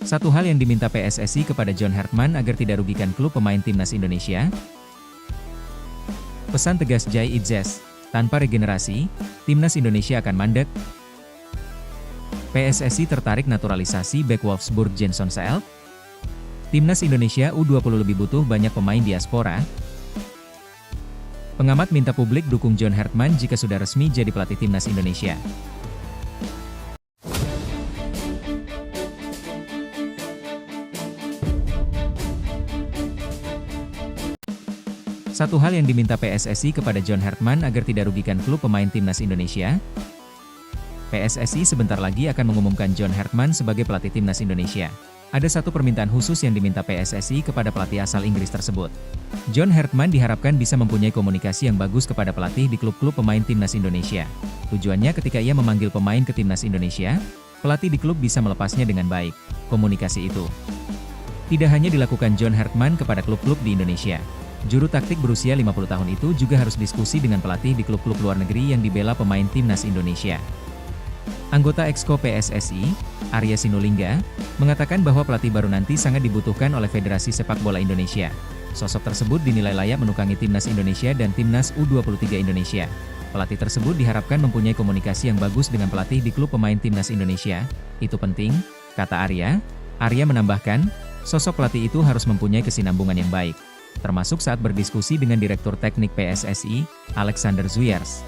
Satu hal yang diminta PSSI kepada John Hartman agar tidak rugikan klub pemain timnas Indonesia. Pesan tegas Jai Idzes, tanpa regenerasi, timnas Indonesia akan mandek. PSSI tertarik naturalisasi bek Wolfsburg Jenson Saelk. Timnas Indonesia U20 lebih butuh banyak pemain diaspora. Pengamat minta publik dukung John Hartman jika sudah resmi jadi pelatih timnas Indonesia. Satu hal yang diminta PSSI kepada John Hartman agar tidak rugikan klub pemain timnas Indonesia. PSSI sebentar lagi akan mengumumkan John Hartman sebagai pelatih timnas Indonesia. Ada satu permintaan khusus yang diminta PSSI kepada pelatih asal Inggris tersebut. John Hartman diharapkan bisa mempunyai komunikasi yang bagus kepada pelatih di klub-klub pemain timnas Indonesia. Tujuannya ketika ia memanggil pemain ke timnas Indonesia, pelatih di klub bisa melepasnya dengan baik. Komunikasi itu tidak hanya dilakukan John Hartman kepada klub-klub di Indonesia. Juru taktik berusia 50 tahun itu juga harus diskusi dengan pelatih di klub-klub luar negeri yang dibela pemain timnas Indonesia. Anggota Exco PSSI, Arya Sinulinga, mengatakan bahwa pelatih baru nanti sangat dibutuhkan oleh Federasi Sepak Bola Indonesia. Sosok tersebut dinilai layak menukangi timnas Indonesia dan timnas U23 Indonesia. Pelatih tersebut diharapkan mempunyai komunikasi yang bagus dengan pelatih di klub pemain timnas Indonesia. Itu penting, kata Arya. Arya menambahkan, sosok pelatih itu harus mempunyai kesinambungan yang baik, termasuk saat berdiskusi dengan Direktur Teknik PSSI, Alexander Zuyers.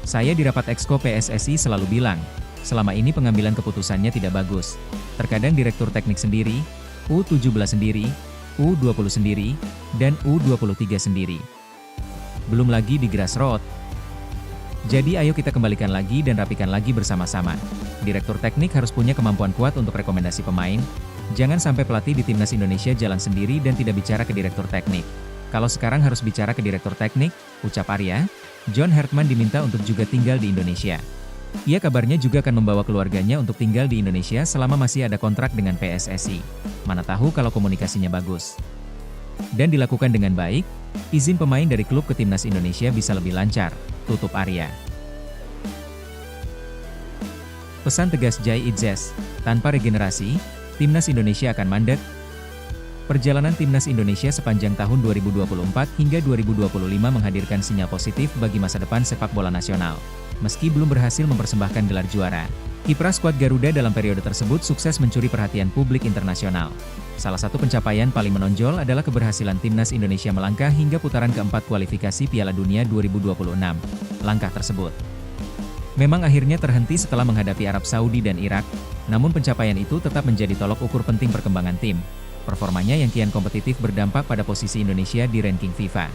Saya di rapat Exco PSSI selalu bilang, selama ini pengambilan keputusannya tidak bagus. Terkadang Direktur Teknik sendiri, U17 sendiri, U20 sendiri, dan U23 sendiri. Belum lagi di grassroots. Jadi ayo kita kembalikan lagi dan rapikan lagi bersama-sama. Direktur Teknik harus punya kemampuan kuat untuk rekomendasi pemain. Jangan sampai pelatih di timnas Indonesia jalan sendiri dan tidak bicara ke Direktur Teknik. Kalau sekarang harus bicara ke Direktur Teknik, ucap Arya, John Hartman diminta untuk juga tinggal di Indonesia. Ia kabarnya juga akan membawa keluarganya untuk tinggal di Indonesia selama masih ada kontrak dengan PSSI. Mana tahu kalau komunikasinya bagus dan dilakukan dengan baik, izin pemain dari klub ke timnas Indonesia bisa lebih lancar, tutup Arya. Pesan tegas Jai Idzes, tanpa regenerasi, timnas Indonesia akan mandek. Perjalanan timnas Indonesia sepanjang tahun 2024 hingga 2025 menghadirkan sinyal positif bagi masa depan sepak bola nasional. Meski belum berhasil mempersembahkan gelar juara, kiprah skuad Garuda dalam periode tersebut sukses mencuri perhatian publik internasional. Salah satu pencapaian paling menonjol adalah keberhasilan timnas Indonesia melangkah hingga putaran keempat kualifikasi Piala Dunia 2026. Langkah tersebut memang akhirnya terhenti setelah menghadapi Arab Saudi dan Irak, namun pencapaian itu tetap menjadi tolok ukur penting perkembangan tim. Performanya yang kian kompetitif berdampak pada posisi Indonesia di ranking FIFA.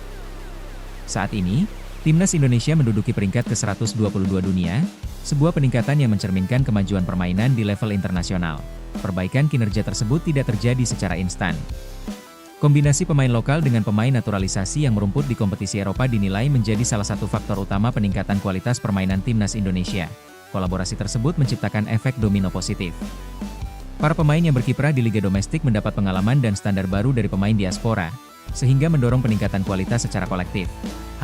Saat ini, timnas Indonesia menduduki peringkat ke-122 dunia, sebuah peningkatan yang mencerminkan kemajuan permainan di level internasional. Perbaikan kinerja tersebut tidak terjadi secara instan. Kombinasi pemain lokal dengan pemain naturalisasi yang merumput di kompetisi Eropa dinilai menjadi salah satu faktor utama peningkatan kualitas permainan timnas Indonesia. Kolaborasi tersebut menciptakan efek domino positif. Para pemain yang berkiprah di liga domestik mendapat pengalaman dan standar baru dari pemain diaspora, sehingga mendorong peningkatan kualitas secara kolektif.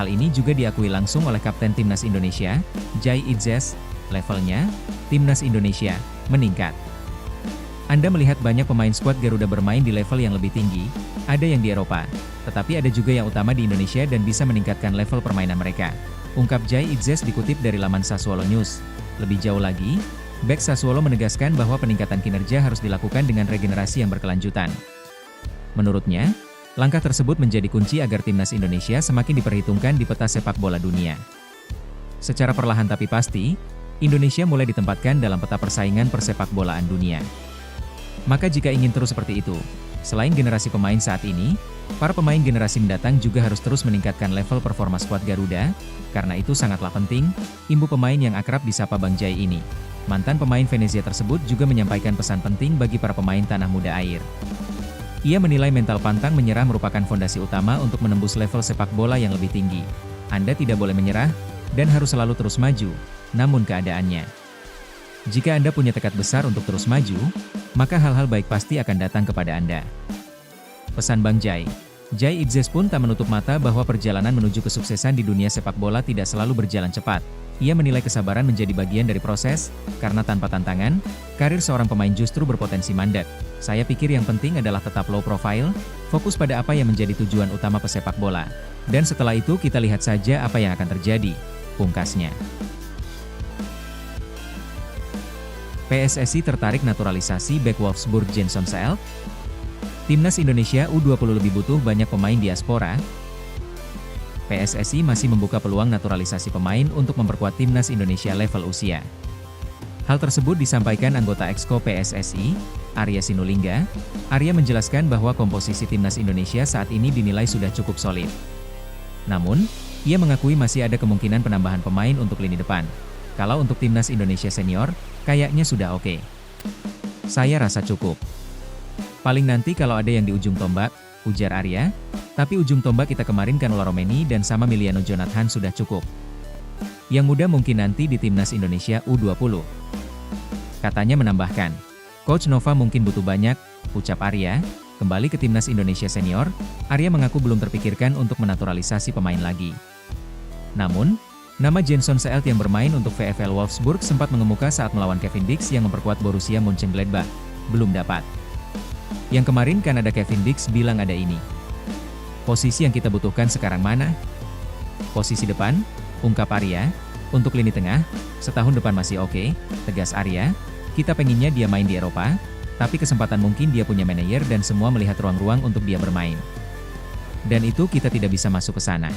Hal ini juga diakui langsung oleh Kapten Timnas Indonesia, Jai Idzes. Levelnya, Timnas Indonesia meningkat. Anda melihat banyak pemain skuad Garuda bermain di level yang lebih tinggi, ada yang di Eropa, tetapi ada juga yang utama di Indonesia dan bisa meningkatkan level permainan mereka. Ungkap Jai Idzes dikutip dari laman Sassuolo News. Lebih jauh lagi, bek Sassuolo menegaskan bahwa peningkatan kinerja harus dilakukan dengan regenerasi yang berkelanjutan. Menurutnya, langkah tersebut menjadi kunci agar timnas Indonesia semakin diperhitungkan di peta sepak bola dunia. Secara perlahan tapi pasti, Indonesia mulai ditempatkan dalam peta persaingan persepak bolaan dunia. Maka jika ingin terus seperti itu, selain generasi pemain saat ini, para pemain generasi mendatang juga harus terus meningkatkan level performa skuad Garuda. Karena itu sangatlah penting, imbu pemain yang akrab disapa Bang Jai ini. Mantan pemain Venezia tersebut juga menyampaikan pesan penting bagi para pemain tanah muda air. Ia menilai mental pantang menyerah merupakan fondasi utama untuk menembus level sepak bola yang lebih tinggi. Anda tidak boleh menyerah, dan harus selalu terus maju, namun keadaannya. Jika Anda punya tekad besar untuk terus maju, maka hal-hal baik pasti akan datang kepada Anda. Pesan Bang Jai. Jay Itzes pun tak menutup mata bahwa perjalanan menuju kesuksesan di dunia sepak bola tidak selalu berjalan cepat. Ia menilai kesabaran menjadi bagian dari proses, karena tanpa tantangan, karir seorang pemain justru berpotensi mandek. Saya pikir yang penting adalah tetap low profile, fokus pada apa yang menjadi tujuan utama pesepak bola. Dan setelah itu kita lihat saja apa yang akan terjadi, pungkasnya. PSSI tertarik naturalisasi bek Wolfsburg Jenson Seelt? Timnas Indonesia U20 lebih butuh banyak pemain diaspora. PSSI masih membuka peluang naturalisasi pemain untuk memperkuat Timnas Indonesia level usia. Hal tersebut disampaikan anggota Exco PSSI, Arya Sinulinga. Arya menjelaskan bahwa komposisi Timnas Indonesia saat ini dinilai sudah cukup solid. Namun, ia mengakui masih ada kemungkinan penambahan pemain untuk lini depan. Kalau untuk Timnas Indonesia senior, kayaknya sudah oke. Saya rasa cukup. Paling nanti kalau ada yang di ujung tombak, ujar Arya. Tapi ujung tombak kita kemarin kan Ola Romeni dan sama Miliano Jonathan sudah cukup. Yang muda mungkin nanti di Timnas Indonesia U20. Katanya menambahkan, Coach Nova mungkin butuh banyak, ucap Arya. Kembali ke Timnas Indonesia senior, Arya mengaku belum terpikirkan untuk menaturalisasi pemain lagi. Namun, nama Jenson Seelt yang bermain untuk VfL Wolfsburg sempat mengemuka saat melawan Kevin Dix yang memperkuat Borussia Mönchengladbach. Belum dapat. Yang kemarin kan ada Kevin Dix bilang ada ini. Posisi yang kita butuhkan sekarang mana? Posisi depan, ungkap Arya. Untuk lini tengah, setahun depan masih oke, tegas Arya. Kita penginnya dia main di Eropa, tapi kesempatan mungkin dia punya manajer dan semua melihat ruang-ruang untuk dia bermain. Dan itu kita tidak bisa masuk ke sana.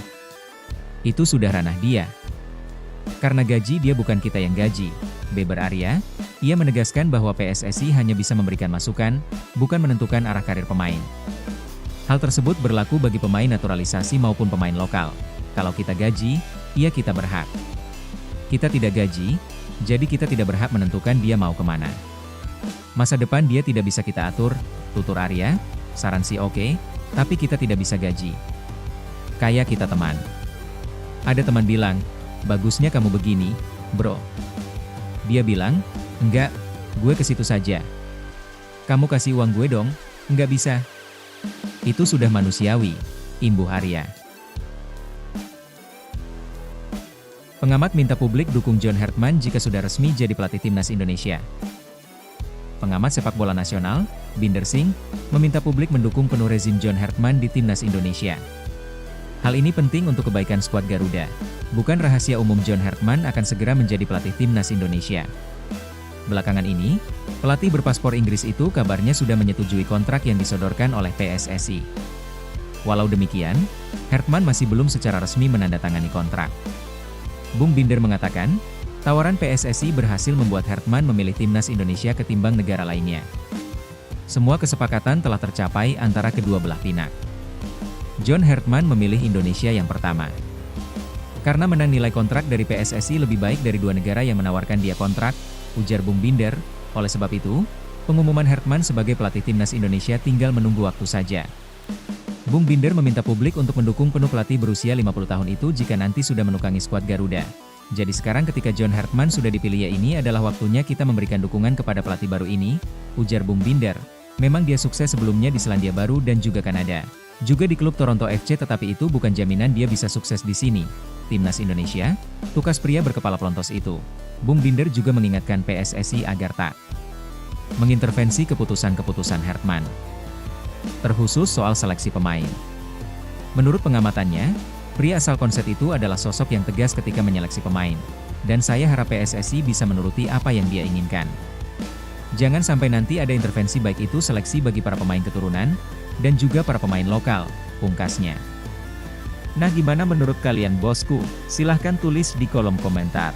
Itu sudah ranah dia. Karena gaji dia bukan kita yang gaji, beber Arya. Ia menegaskan bahwa PSSI hanya bisa memberikan masukan, bukan menentukan arah karir pemain. Hal tersebut berlaku bagi pemain naturalisasi maupun pemain lokal. Kalau kita gaji, ya kita berhak. Kita tidak gaji, jadi kita tidak berhak menentukan dia mau kemana. Masa depan dia tidak bisa kita atur, tutur Arya. Saran sih oke, tapi kita tidak bisa gaji. Kayak kita teman. Ada teman bilang, bagusnya kamu begini, bro. Dia bilang, enggak, gue ke situ saja. Kamu kasih uang gue dong, enggak bisa. Itu sudah manusiawi, imbuh Arya. Pengamat minta publik dukung John Hartman jika sudah resmi jadi pelatih Timnas Indonesia. Pengamat sepak bola nasional, Binder Singh, meminta publik mendukung penuh rezim John Hartman di Timnas Indonesia. Hal ini penting untuk kebaikan skuad Garuda. Bukan rahasia umum John Hartman akan segera menjadi pelatih Timnas Indonesia. Belakangan ini, pelatih berpaspor Inggris itu kabarnya sudah menyetujui kontrak yang disodorkan oleh PSSI. Walau demikian, Hartman masih belum secara resmi menandatangani kontrak. Bung Binder mengatakan, tawaran PSSI berhasil membuat Hartman memilih Timnas Indonesia ketimbang negara lainnya. Semua kesepakatan telah tercapai antara kedua belah pihak. John Hartman memilih Indonesia yang pertama. Karena menang nilai kontrak dari PSSI lebih baik dari dua negara yang menawarkan dia kontrak, ujar Bung Binder. Oleh sebab itu, pengumuman Hartman sebagai pelatih Timnas Indonesia tinggal menunggu waktu saja. Bung Binder meminta publik untuk mendukung penuh pelatih berusia 50 tahun itu jika nanti sudah menukangi skuad Garuda. Jadi sekarang ketika John Hartman sudah dipilih ya ini adalah waktunya kita memberikan dukungan kepada pelatih baru ini, ujar Bung Binder. Memang dia sukses sebelumnya di Selandia Baru dan juga Kanada. Juga di klub Toronto FC tetapi itu bukan jaminan dia bisa sukses di sini. Timnas Indonesia, tukas pria berkepala pelontos itu. Bung Binder juga mengingatkan PSSI agar tak mengintervensi keputusan-keputusan Hartman, terkhusus soal seleksi pemain. Menurut pengamatannya, pria asal Konset itu adalah sosok yang tegas ketika menyeleksi pemain. Dan saya harap PSSI bisa menuruti apa yang dia inginkan. Jangan sampai nanti ada intervensi baik itu seleksi bagi para pemain keturunan, dan juga para pemain lokal, pungkasnya. Nah gimana menurut kalian bosku? Silahkan tulis di kolom komentar.